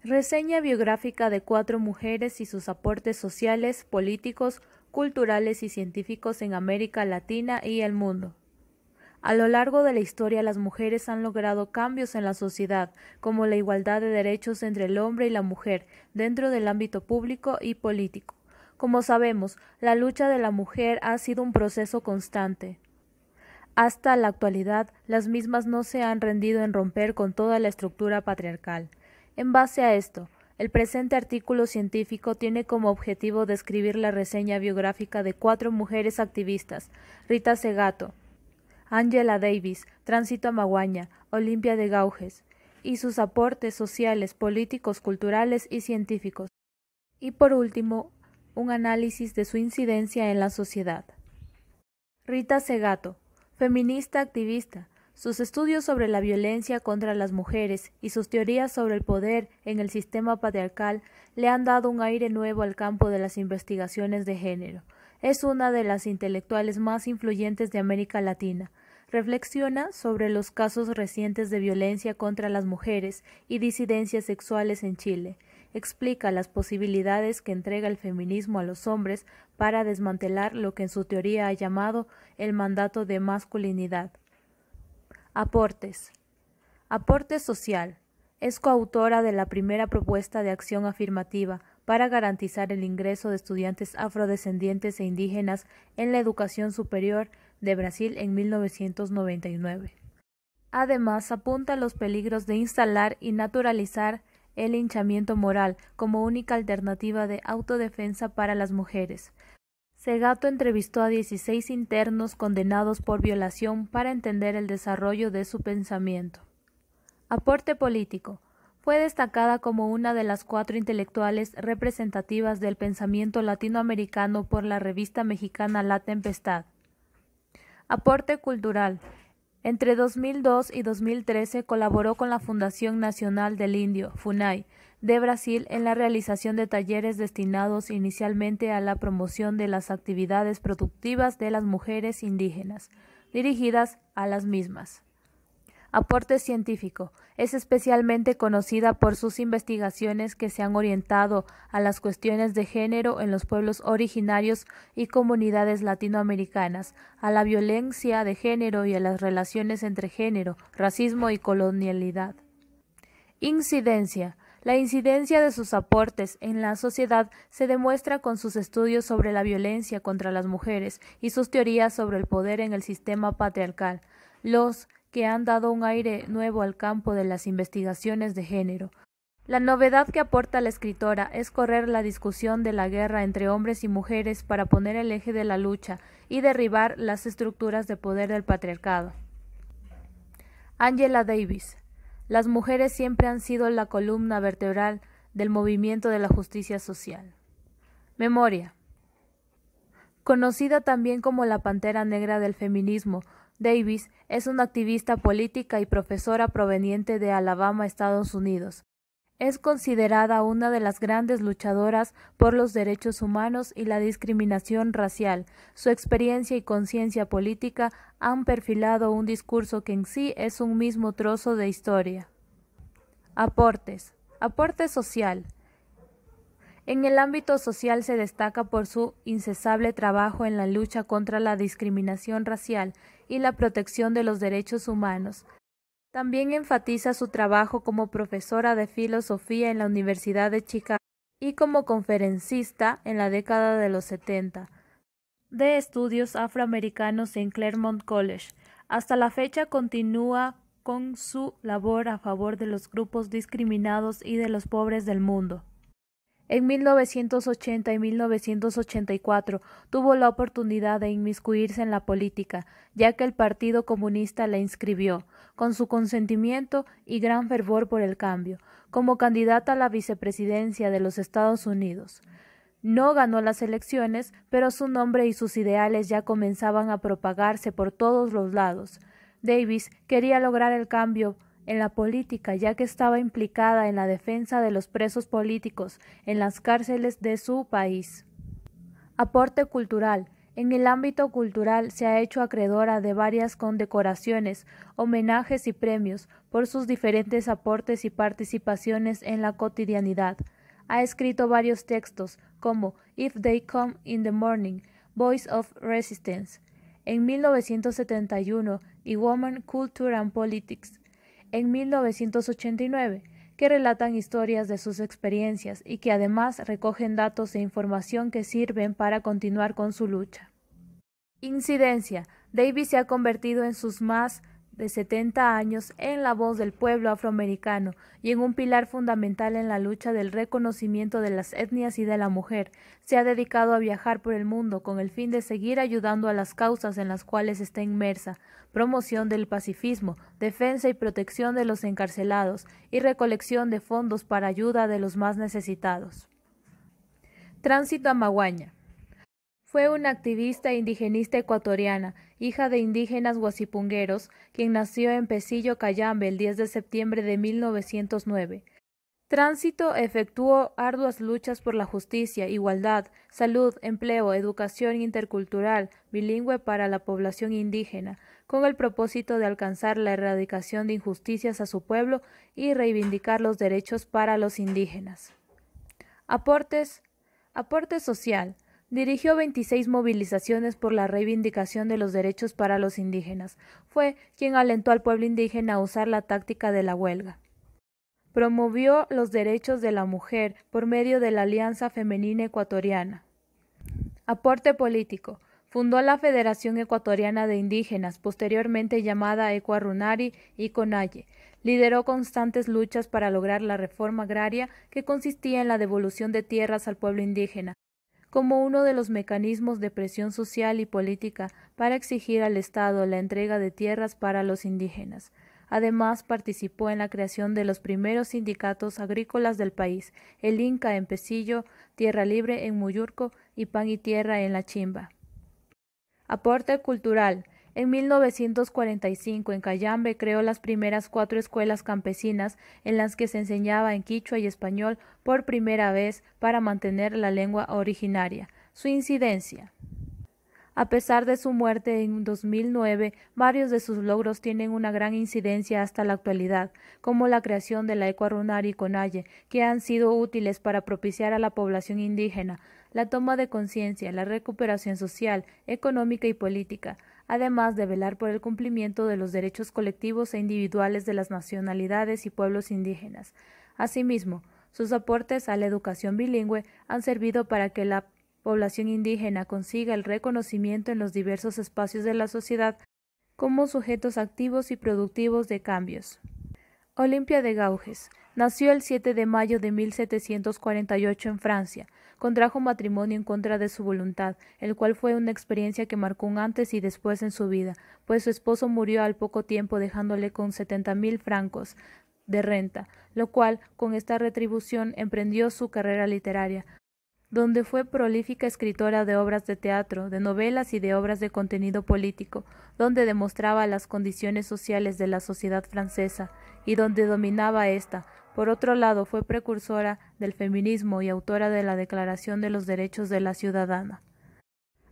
Reseña biográfica de 4 mujeres y sus aportes sociales, políticos, culturales y científicos en América Latina y el mundo. A lo largo de la historia, las mujeres han logrado cambios en la sociedad, como la igualdad de derechos entre el hombre y la mujer, dentro del ámbito público y político. Como sabemos, la lucha de la mujer ha sido un proceso constante. Hasta la actualidad, las mismas no se han rendido en romper con toda la estructura patriarcal. En base a esto, el presente artículo científico tiene como objetivo describir la reseña biográfica de 4 mujeres activistas: Rita Segato, Angela Davis, Tránsito Amaguaña, Olimpia de Gauges, y sus aportes sociales, políticos, culturales y científicos. Y por último, un análisis de su incidencia en la sociedad. Rita Segato, feminista activista. Sus estudios sobre la violencia contra las mujeres y sus teorías sobre el poder en el sistema patriarcal le han dado un aire nuevo al campo de las investigaciones de género. Es una de las intelectuales más influyentes de América Latina. Reflexiona sobre los casos recientes de violencia contra las mujeres y disidencias sexuales en Chile. Explica las posibilidades que entrega el feminismo a los hombres para desmantelar lo que en su teoría ha llamado el mandato de masculinidad. Aportes. Aporte social. Es coautora de la primera propuesta de acción afirmativa para garantizar el ingreso de estudiantes afrodescendientes e indígenas en la educación superior de Brasil en 1999. Además, apunta a los peligros de instalar y naturalizar el linchamiento moral como única alternativa de autodefensa para las mujeres. Segato entrevistó a 16 internos condenados por violación para entender el desarrollo de su pensamiento. Aporte político. Fue destacada como una de las 4 intelectuales representativas del pensamiento latinoamericano por la revista mexicana La Tempestad. Aporte cultural. Entre 2002 y 2013 colaboró con la Fundación Nacional del Indio, FUNAI, de Brasil en la realización de talleres destinados inicialmente a la promoción de las actividades productivas de las mujeres indígenas, dirigidas a las mismas. Aporte científico. Es especialmente conocida por sus investigaciones que se han orientado a las cuestiones de género en los pueblos originarios y comunidades latinoamericanas, a la violencia de género y a las relaciones entre género, racismo y colonialidad. Incidencia. La incidencia de sus aportes en la sociedad se demuestra con sus estudios sobre la violencia contra las mujeres y sus teorías sobre el poder en el sistema patriarcal, los que han dado un aire nuevo al campo de las investigaciones de género. La novedad que aporta la escritora es correr la discusión de la guerra entre hombres y mujeres para poner el eje de la lucha y derribar las estructuras de poder del patriarcado. Angela Davis. Las mujeres siempre han sido la columna vertebral del movimiento de la justicia social. Memoria. Conocida también como la Pantera Negra del feminismo, Davis es una activista política y profesora proveniente de Alabama, Estados Unidos. Es considerada una de las grandes luchadoras por los derechos humanos y la discriminación racial. Su experiencia y conciencia política han perfilado un discurso que en sí es un mismo trozo de historia. Aportes. Aporte social. En el ámbito social se destaca por su incesable trabajo en la lucha contra la discriminación racial y la protección de los derechos humanos. También enfatiza su trabajo como profesora de filosofía en la Universidad de Chicago y como conferencista en la década de los 70 de estudios afroamericanos en Claremont College. Hasta la fecha continúa con su labor a favor de los grupos discriminados y de los pobres del mundo. En 1980 y 1984 tuvo la oportunidad de inmiscuirse en la política, ya que el Partido Comunista la inscribió, con su consentimiento y gran fervor por el cambio, como candidata a la vicepresidencia de los Estados Unidos. No ganó las elecciones, pero su nombre y sus ideales ya comenzaban a propagarse por todos los lados. Davis quería lograr el cambio en la política, ya que estaba implicada en la defensa de los presos políticos en las cárceles de su país. Aporte cultural. En el ámbito cultural se ha hecho acreedora de varias condecoraciones, homenajes y premios por sus diferentes aportes y participaciones en la cotidianidad. Ha escrito varios textos como If They Come in the Morning, Voice of Resistance, en 1971 y Woman, Culture and Politics, en 1989, que relatan historias de sus experiencias y que además recogen datos e información que sirven para continuar con su lucha. Incidencia. Davis se ha convertido en sus más de 70 años en la voz del pueblo afroamericano y en un pilar fundamental en la lucha del reconocimiento de las etnias y de la mujer. Se ha dedicado a viajar por el mundo con el fin de seguir ayudando a las causas en las cuales está inmersa: promoción del pacifismo, defensa y protección de los encarcelados y recolección de fondos para ayuda de los más necesitados. Tránsito Amaguaña. Fue una activista indigenista ecuatoriana, hija de indígenas guasipungueros, quien nació en Pesillo, Cayambe, el 10 de septiembre de 1909. Tránsito efectuó arduas luchas por la justicia, igualdad, salud, empleo, educación intercultural, bilingüe para la población indígena, con el propósito de alcanzar la erradicación de injusticias a su pueblo y reivindicar los derechos para los indígenas. Aporte social. Dirigió 26 movilizaciones por la reivindicación de los derechos para los indígenas. Fue quien alentó al pueblo indígena a usar la táctica de la huelga. Promovió los derechos de la mujer por medio de la Alianza Femenina Ecuatoriana. Aporte político. Fundó la Federación Ecuatoriana de Indígenas, posteriormente llamada Ecuarunari y Conalle. Lideró constantes luchas para lograr la reforma agraria, que consistía en la devolución de tierras al pueblo indígena, como uno de los mecanismos de presión social y política para exigir al Estado la entrega de tierras para los indígenas. Además, participó en la creación de los primeros sindicatos agrícolas del país: el Inca en Pesillo, Tierra Libre en Muyurco y Pan y Tierra en La Chimba. Aporte cultural. En 1945, en Cayambe, creó las primeras 4 escuelas campesinas en las que se enseñaba en quichua y español por primera vez para mantener la lengua originaria. Su incidencia. A pesar de su muerte en 2009, varios de sus logros tienen una gran incidencia hasta la actualidad, como la creación de la Ecuarunari y Conalle, que han sido útiles para propiciar a la población indígena la toma de conciencia, la recuperación social, económica y política, además de velar por el cumplimiento de los derechos colectivos e individuales de las nacionalidades y pueblos indígenas. Asimismo, sus aportes a la educación bilingüe han servido para que la población indígena consiga el reconocimiento en los diversos espacios de la sociedad como sujetos activos y productivos de cambios. Olimpia de Gauges. Nació el 7 de mayo de 1748 en Francia. Contrajo matrimonio en contra de su voluntad, el cual fue una experiencia que marcó un antes y después en su vida, pues su esposo murió al poco tiempo dejándole con 70.000 francos de renta, lo cual, con esta retribución, emprendió su carrera literaria, donde fue prolífica escritora de obras de teatro, de novelas y de obras de contenido político, donde demostraba las condiciones sociales de la sociedad francesa y donde dominaba ésta. Por otro lado, fue precursora del feminismo y autora de la Declaración de los Derechos de la Ciudadana.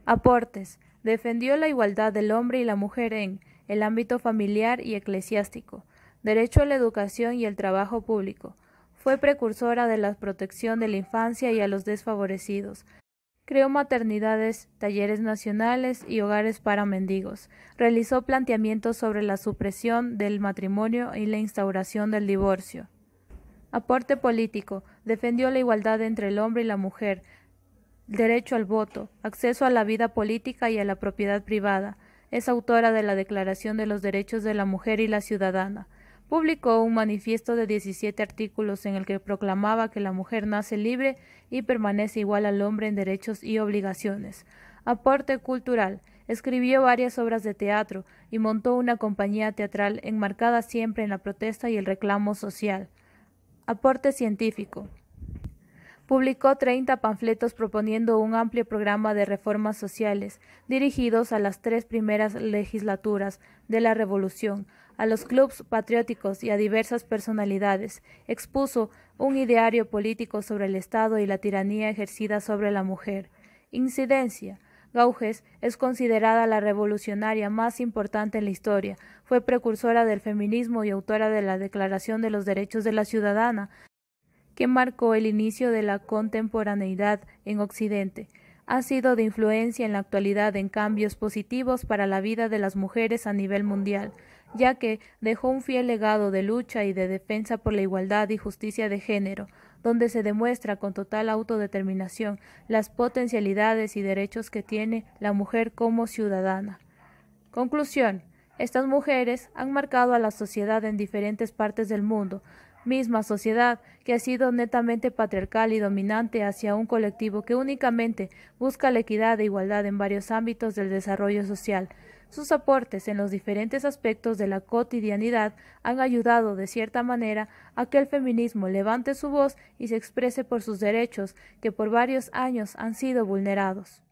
Aportes. Defendió la igualdad del hombre y la mujer en el ámbito familiar y eclesiástico, derecho a la educación y el trabajo público. Fue precursora de la protección de la infancia y a los desfavorecidos. Creó maternidades, talleres nacionales y hogares para mendigos. Realizó planteamientos sobre la supresión del matrimonio y la instauración del divorcio. Aporte político. Defendió la igualdad entre el hombre y la mujer, derecho al voto, acceso a la vida política y a la propiedad privada. Es autora de la Declaración de los Derechos de la Mujer y la Ciudadana. Publicó un manifiesto de 17 artículos en el que proclamaba que la mujer nace libre y permanece igual al hombre en derechos y obligaciones. Aporte cultural. Escribió varias obras de teatro y montó una compañía teatral enmarcada siempre en la protesta y el reclamo social. Aporte científico. Publicó 30 panfletos proponiendo un amplio programa de reformas sociales, dirigidos a las 3 primeras legislaturas de la Revolución, a los clubes patrióticos y a diversas personalidades. Expuso un ideario político sobre el Estado y la tiranía ejercida sobre la mujer. Incidencia. Gauges es considerada la revolucionaria más importante en la historia. Fue precursora del feminismo y autora de la Declaración de los Derechos de la Ciudadana, que marcó el inicio de la contemporaneidad en Occidente. Ha sido de influencia en la actualidad en cambios positivos para la vida de las mujeres a nivel mundial, ya que dejó un fiel legado de lucha y de defensa por la igualdad y justicia de género, donde se demuestra con total autodeterminación las potencialidades y derechos que tiene la mujer como ciudadana. Conclusión: estas mujeres han marcado a la sociedad en diferentes partes del mundo, misma sociedad que ha sido netamente patriarcal y dominante hacia un colectivo que únicamente busca la equidad e igualdad en varios ámbitos del desarrollo social. Sus aportes en los diferentes aspectos de la cotidianidad han ayudado de cierta manera a que el feminismo levante su voz y se exprese por sus derechos que por varios años han sido vulnerados.